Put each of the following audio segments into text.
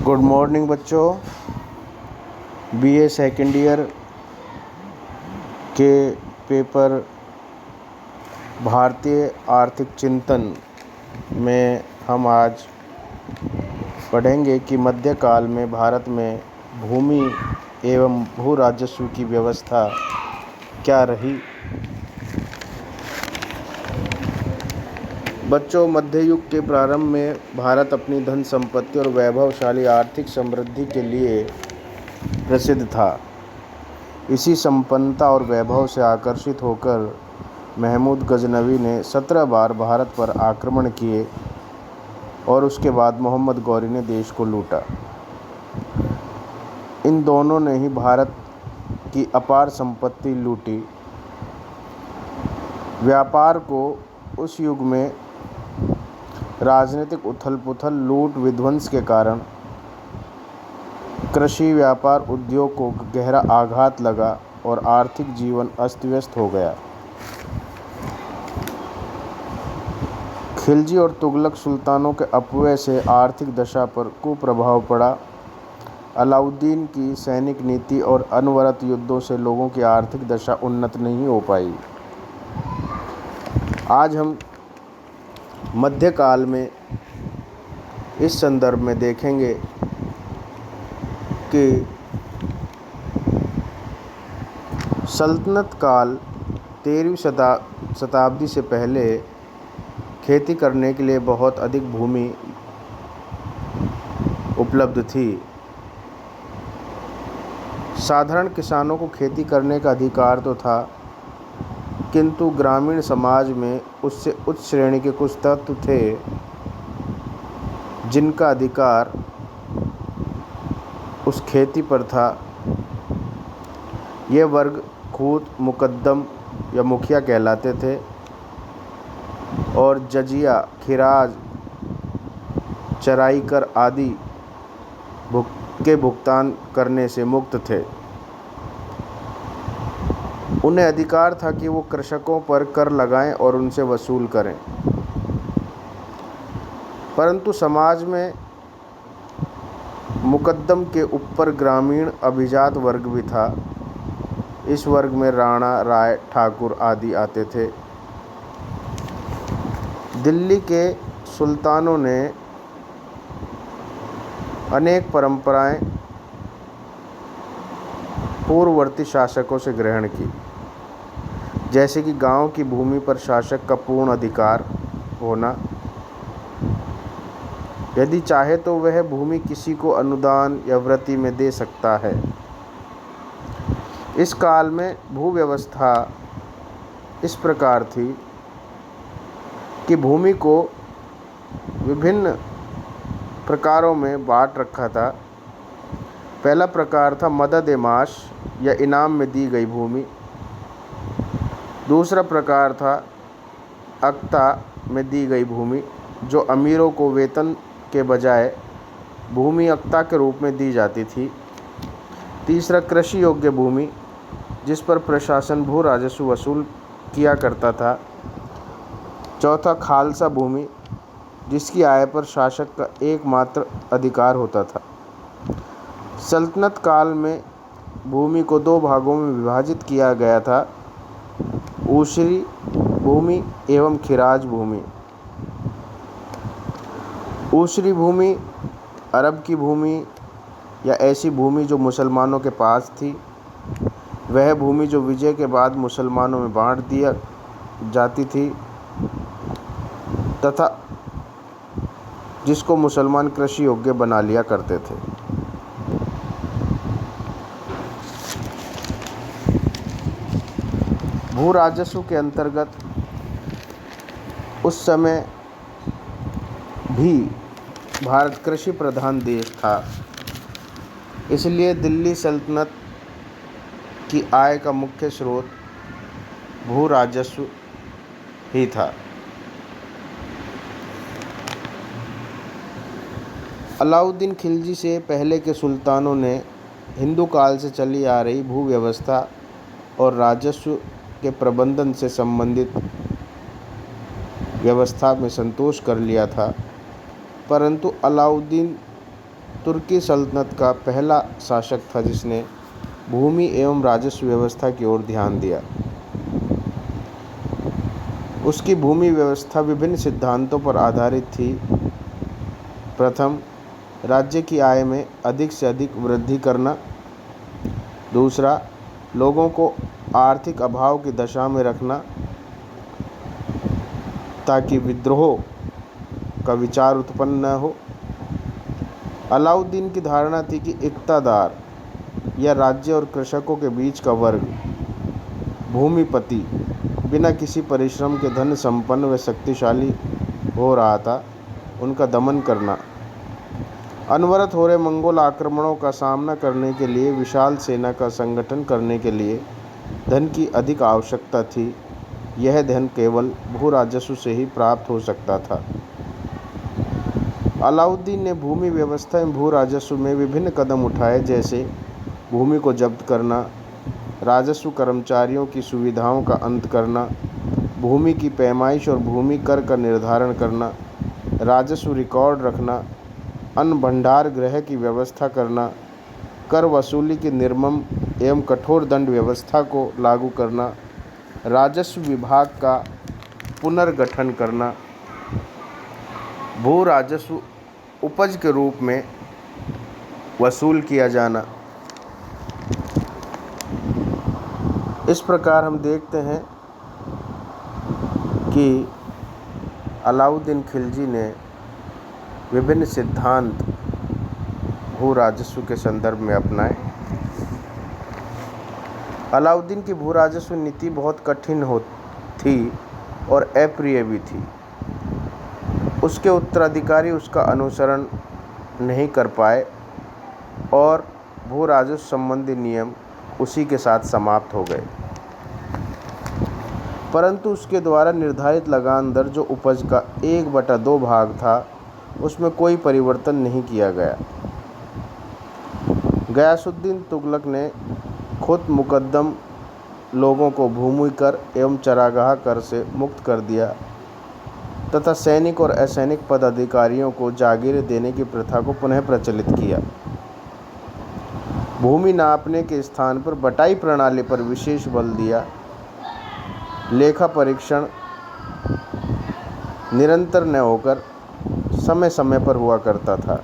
Good morning बच्चों। BA second year के paper भारतीय आर्थिक चिंतन में हम आज पढ़ेंगे कि मध्यकाल में भारत में भूमि एवं भू राजस्व की व्यवस्था क्या रही। बच्चों, मध्य युग के प्रारंभ में भारत अपनी धन संपत्ति और वैभवशाली आर्थिक समृद्धि के लिए प्रसिद्ध था। इसी संपन्नता और वैभव से आकर्षित होकर महमूद गजनवी ने 17 बार भारत पर आक्रमण किए और उसके बाद मोहम्मद गौरी ने देश को लूटा। इन दोनों ने ही भारत की अपार संपत्ति लूटी। व्यापार को उस युग में राजनीतिक उथल-पुथल, लूट, विध्वंस के कारण कृषि, व्यापार, उद्योग को गहरा आघात लगा और आर्थिक जीवन अस्त-व्यस्त हो गया। खिलजी और तुगलक सुल्तानों के अपव्यय से आर्थिक दशा पर कुप्रभाव पड़ा। अलाउद्दीन की सैनिक नीति और अनवरत युद्धों से लोगों की आर्थिक दशा उन्नत नहीं हो पाई। आज हम मध्यकाल में इस संदर्भ में देखेंगे कि सल्तनत काल 13वीं शताब्दी से पहले खेती करने के लिए बहुत अधिक भूमि उपलब्ध थी। साधारण किसानों को खेती करने का अधिकार तो था, किंतु ग्रामीण समाज में उससे उच्च श्रेणी के कुछ तत्व थे जिनका अधिकार उस खेती पर था। ये वर्ग खूत, मुकद्दम या मुखिया कहलाते थे और जजिया, खिराज, चराई कर आदि के भुगतान करने से मुक्त थे। उन्हें अधिकार था कि वो कृषकों पर कर लगाएं और उनसे वसूल करें। परंतु समाज में मुकद्दम के ऊपर ग्रामीण अभिजात वर्ग भी था। इस वर्ग में राणा, राय, ठाकुर आदि आते थे। दिल्ली के सुल्तानों ने अनेक परंपराएं पूर्ववर्ती शासकों से ग्रहण की, जैसे कि गांव की भूमि पर शासक का पूर्ण अधिकार होना। यदि चाहे तो वह भूमि किसी को अनुदान या वृत्ति में दे सकता है। इस काल में भू व्यवस्था इस प्रकार थी कि भूमि को विभिन्न प्रकारों में बांट रखा था। पहला प्रकार था मदद-ए-माश या इनाम में दी गई भूमि। दूसरा प्रकार था अक्ता में दी गई भूमि, जो अमीरों को वेतन के बजाय भूमि अक्ता के रूप में दी जाती थी। तीसरा कृषि योग्य भूमि, जिस पर प्रशासन भू राजस्व वसूल किया करता था। चौथा खालसा भूमि, जिसकी आय पर शासक का एकमात्र अधिकार होता था। सल्तनत काल में भूमि को दो भागों में विभाजित किया गया था, ऊसरी भूमि एवं खिराज भूमि। ऊसरी भूमि अरब की भूमि या ऐसी भूमि जो मुसलमानों के पास थी। वह भूमि जो विजय के बाद मुसलमानों में बांट दिया जाती थी तथा जिसको मुसलमान कृषि योग्य बना लिया करते थे। भू राजस्व के अंतर्गत उस समय भी भारत कृषि प्रधान देश था, इसलिए दिल्ली सल्तनत की आय का मुख्य स्रोत भू राजस्व ही था। अलाउद्दीन खिलजी से पहले के सुल्तानों ने हिंदू काल से चली आ रही भू व्यवस्था और राजस्व के प्रबंधन से संबंधित व्यवस्था में संतोष कर लिया था, परंतु अलाउद्दीन तुर्की सल्तनत का पहला शासक था जिसने भूमि एवं राजस्व व्यवस्था की ओर ध्यान दिया। उसकी भूमि व्यवस्था विभिन्न सिद्धांतों पर आधारित थी। प्रथम, राज्य की आय में अधिक से अधिक वृद्धि करना। दूसरा, लोगों को आर्थिक अभाव की दशा में रखना ताकि विद्रोह का विचार उत्पन्न न हो। अलाउद्दीन की धारणा थी कि इक्तादार या राज्य और कृषकों के बीच का वर्ग, भूमिपति, बिना किसी परिश्रम के धन संपन्न व शक्तिशाली हो रहा था, उनका दमन करना। अनवरत हो रहे मंगोल आक्रमणों का सामना करने के लिए विशाल सेना का संगठन करने के लिए धन की अधिक आवश्यकता थी। यह धन केवल भू राजस्व से ही प्राप्त हो सकता था। अलाउद्दीन ने भूमि व्यवस्था एवं भू राजस्व में विभिन्न कदम उठाए, जैसे भूमि को जब्त करना, राजस्व कर्मचारियों की सुविधाओं का अंत करना, भूमि की पैमाइश और भूमि कर का निर्धारण करना, राजस्व रिकॉर्ड रखना, अन्न भंडार गृह की व्यवस्था करना, कर वसूली की निर्मम एवं कठोर दंड व्यवस्था को लागू करना, राजस्व विभाग का पुनर्गठन करना, भू राजस्व उपज के रूप में वसूल किया जाना। इस प्रकार हम देखते हैं कि अलाउद्दीन खिलजी ने विभिन्न सिद्धांत भू राजस्व के संदर्भ में अपनाए। अलाउद्दीन की भू राजस्व नीति बहुत कठिन थी और अप्रिय भी थी। उसके उत्तराधिकारी उसका अनुसरण नहीं कर पाए और भू राजस्व संबंधी नियम उसी के साथ समाप्त हो गए। परंतु उसके द्वारा निर्धारित लगान दर, जो उपज का 1/2 भाग था, उसमें कोई परिवर्तन नहीं किया गया। गयासुद्दीन तुगलक ने खुद मुकद्दम लोगों को भूमि कर एवं चरागाह कर से मुक्त कर दिया तथा सैनिक और असैनिक पदाधिकारियों को जागीरें देने की प्रथा को पुनः प्रचलित किया। भूमि नापने के स्थान पर बटाई प्रणाली पर विशेष बल दिया। लेखा परीक्षण निरंतर न होकर समय समय पर हुआ करता था।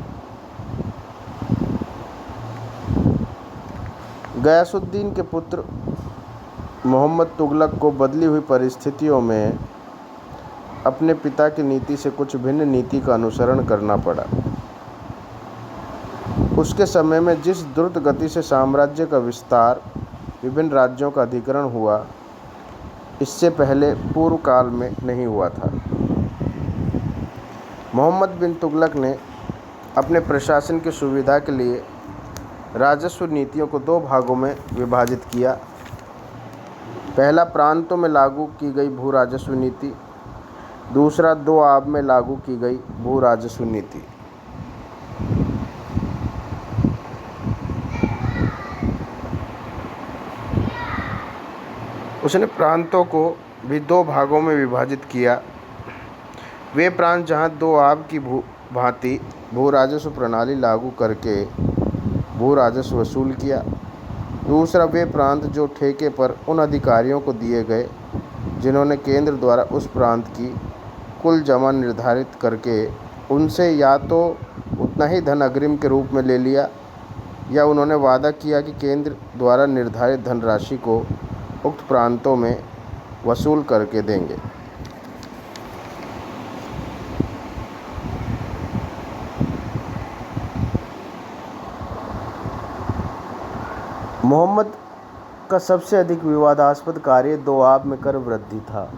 गयासुद्दीन के पुत्र मोहम्मद तुगलक को बदली हुई परिस्थितियों में अपने पिता की नीति से कुछ भिन्न नीति का अनुसरण करना पड़ा। उसके समय में जिस द्रुत गति से साम्राज्य का विस्तार, विभिन्न राज्यों का अधिग्रहण हुआ, इससे पहले पूर्व काल में नहीं हुआ था। मोहम्मद बिन तुगलक ने अपने प्रशासन की सुविधा के लिए राजस्व नीतियों को 2 भागों में विभाजित किया। पहला, प्रांतों में लागू की गई भू राजस्व नीति। दूसरा, 2 आब में लागू की गई भू राजस्व नीति। उसने प्रांतों को भी 2 भागों में विभाजित किया। वे प्रांत जहां 2 आब की भांति भू राजस्व प्रणाली लागू करके भू राजस्व वसूल किया। दूसरा, वे प्रांत जो ठेके पर उन अधिकारियों को दिए गए जिन्होंने केंद्र द्वारा उस प्रांत की कुल जमा निर्धारित करके उनसे या तो उतना ही धन अग्रिम के रूप में ले लिया या उन्होंने वादा किया कि केंद्र द्वारा निर्धारित धनराशि को उक्त प्रांतों में वसूल करके देंगे। मोहम्मद का सबसे अधिक विवादास्पद कार्य 2 आब में कर वृद्धि था।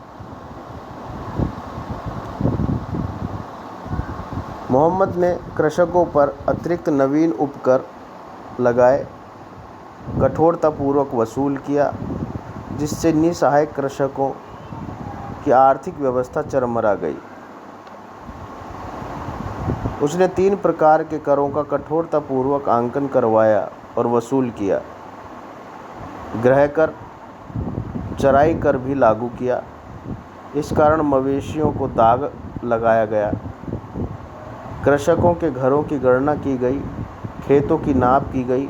मोहम्मद ने कृषकों पर अतिरिक्त नवीन उपकर लगाए, कठोरतापूर्वक वसूल किया, जिससे निसहाय कृषकों की आर्थिक व्यवस्था चरमरा गई। उसने 3 प्रकार के करों का कठोरतापूर्वक आंकन करवाया और वसूल किया। गृह कर, चराई कर भी लागू किया। इस कारण मवेशियों को दाग लगाया गया। कृषकों के घरों की गणना की गई, खेतों की नाप की गई।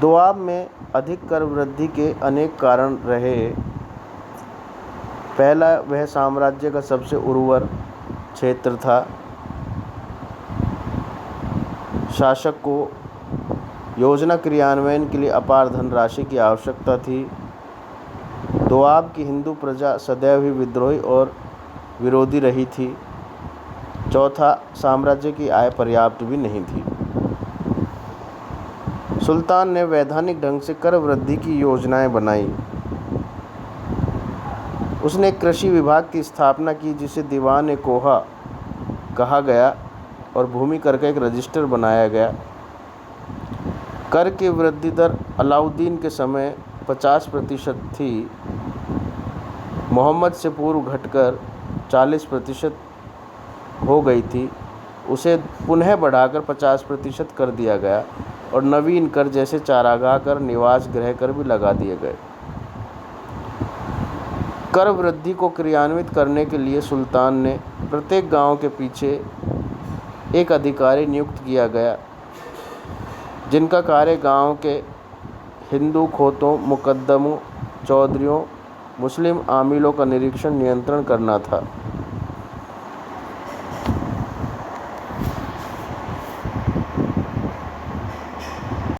दोआब में अधिक कर वृद्धि के अनेक कारण रहे। पहला, वह साम्राज्य का सबसे उर्वर क्षेत्र था। शासक को योजना क्रियान्वयन के लिए अपार धनराशि की आवश्यकता थी। दोआब की हिंदू प्रजा सदैव ही विद्रोही और विरोधी रही थी। चौथा, साम्राज्य की आय पर्याप्त भी नहीं थी। सुल्तान ने वैधानिक ढंग से कर वृद्धि की योजनाएं बनाई। उसने एक कृषि विभाग की स्थापना की जिसे दीवान कोहा कहा गया और भूमि कर का एक रजिस्टर बनाया गया। कर की वृद्धि दर अलाउद्दीन के समय 50% थी। मोहम्मद से पूर्व घटकर 40% हो गई थी। उसे पुनः बढ़ाकर 50% कर दिया गया और नवीन कर जैसे चारागाह कर, निवास गृह कर भी लगा दिए गए। कर वृद्धि को क्रियान्वित करने के लिए सुल्तान ने प्रत्येक गांव के पीछे एक अधिकारी नियुक्त किया गया, जिनका कार्य गांव के हिंदू खोतों, मुकद्दमों, चौधरियों, मुस्लिम आमिलों का निरीक्षण नियंत्रण करना था।